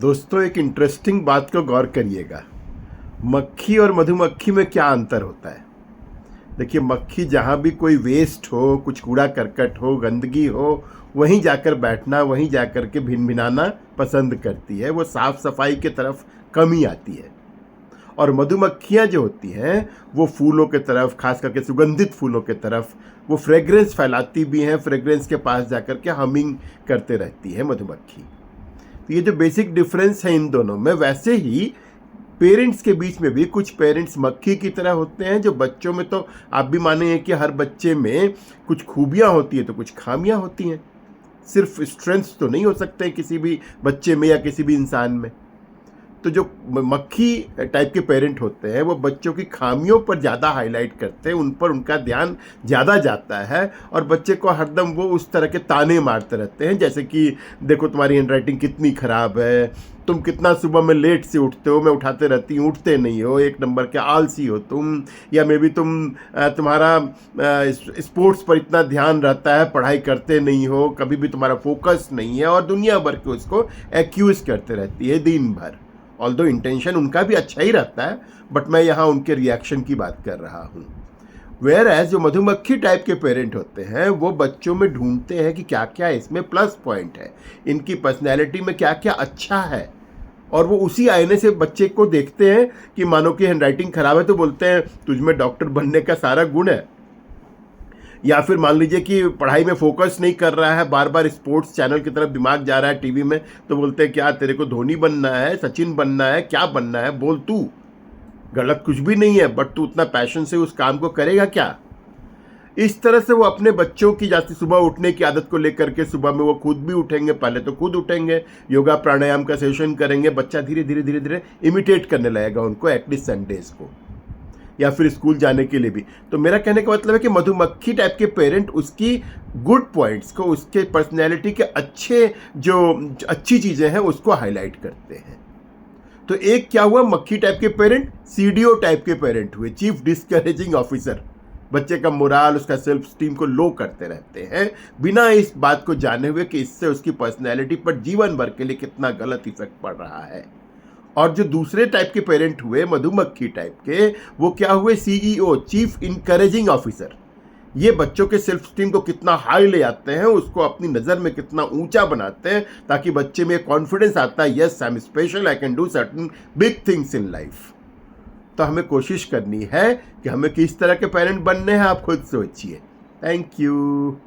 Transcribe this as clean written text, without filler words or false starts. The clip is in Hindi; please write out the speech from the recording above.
दोस्तों, एक इंटरेस्टिंग बात को गौर करिएगा। मक्खी और मधुमक्खी में क्या अंतर होता है? देखिए, मक्खी जहाँ भी कोई वेस्ट हो, कुछ कूड़ा करकट हो, गंदगी हो, वहीं जाकर बैठना, वहीं जाकर के भिनभिनाना पसंद करती है। वो साफ सफाई की तरफ कम ही आती है। और मधुमक्खियाँ जो होती हैं वो फूलों के तरफ, खास करके सुगंधित फूलों के तरफ वो फ्रेग्रेंस फैलाती भी हैं। फ्रेग्रेंस के पास जाकर के हमिंग करते रहती है मधुमक्खी। तो ये जो बेसिक डिफरेंस है इन दोनों में, वैसे ही पेरेंट्स के बीच में भी कुछ पेरेंट्स मक्खी की तरह होते हैं, जो बच्चों में, तो आप भी मानेंगे कि हर बच्चे में कुछ खूबियां होती है तो कुछ खामियां होती हैं। सिर्फ स्ट्रेंथ्स तो नहीं हो सकते किसी भी बच्चे में या किसी भी इंसान में। तो जो मक्खी टाइप के पेरेंट होते हैं वो बच्चों की खामियों पर ज़्यादा हाईलाइट करते हैं, उन पर उनका ध्यान ज़्यादा जाता है और बच्चे को हरदम वो उस तरह के ताने मारते रहते हैं, जैसे कि देखो तुम्हारी हैंडराइटिंग कितनी ख़राब है, तुम कितना सुबह में लेट से उठते हो, मैं उठाते रहती हूँ, उठते नहीं हो, एक नंबर के आलसी हो तुम, या मे बी तुम्हारा स्पोर्ट्स पर इतना ध्यान रहता है, पढ़ाई करते नहीं हो, कभी भी तुम्हारा फोकस नहीं है, और दुनिया भर के उसको एक्यूज करते रहती है दिन भर। ऑल्दो इंटेंशन उनका भी अच्छा ही रहता है, बट मैं यहाँ उनके रिएक्शन की बात कर रहा हूँ। वेयर एज जो मधुमक्खी टाइप के पेरेंट होते हैं वो बच्चों में ढूंढते हैं कि क्या क्या इसमें प्लस पॉइंट है, इनकी पर्सनैलिटी में क्या क्या अच्छा है, और वो उसी आईने से बच्चे को देखते हैं कि मानो कि हैंडराइटिंग खराब है तो बोलते हैं तुझमें डॉक्टर बनने का सारा गुण है। या फिर मान लीजिए कि पढ़ाई में फोकस नहीं कर रहा है, बार बार स्पोर्ट्स चैनल की तरफ दिमाग जा रहा है टीवी में, तो बोलते हैं क्या तेरे को धोनी बनना है, सचिन बनना है, क्या बनना है, बोल तू। गलत कुछ भी नहीं है, बट तू उतना पैशन से उस काम को करेगा क्या? इस तरह से वो अपने बच्चों की जाती सुबह उठने की आदत को लेकर के, सुबह में वो खुद भी उठेंगे, पहले तो खुद उठेंगे, योगा प्राणायाम का सेशन करेंगे, बच्चा धीरे धीरे धीरे धीरे इमिटेट करने लगेगा उनको, एटलीस्ट संडेज को, या फिर स्कूल जाने के लिए भी। तो मेरा कहने का मतलब है कि मधुमक्खी टाइप के पेरेंट उसकी गुड पॉइंट्स को, उसके पर्सनैलिटी के अच्छी चीज़ें हैं उसको हाईलाइट करते हैं। तो एक क्या हुआ, मक्खी टाइप के पेरेंट सीडीओ टाइप के पेरेंट हुए, चीफ डिस्करेजिंग ऑफिसर। बच्चे का मोराल, उसका सेल्फ स्टीम को लो करते रहते हैं, बिना इस बात को जाने हुए कि इससे उसकी पर्सनैलिटी पर जीवन भर के लिए कितना गलत इफेक्ट पड़ रहा है। और जो दूसरे टाइप के पेरेंट हुए मधुमक्खी टाइप के, वो क्या हुए, सीईओ, चीफ इनकरेजिंग ऑफिसर। ये बच्चों के सेल्फ स्टीम को कितना हाई ले आते हैं, उसको अपनी नज़र में कितना ऊंचा बनाते हैं, ताकि बच्चे में कॉन्फिडेंस आता है, yes I am special, I can do certain big things in life. तो हमें कोशिश करनी है कि हमें किस तरह के पेरेंट बनने हैं, आप खुद सोचिए। Thank you.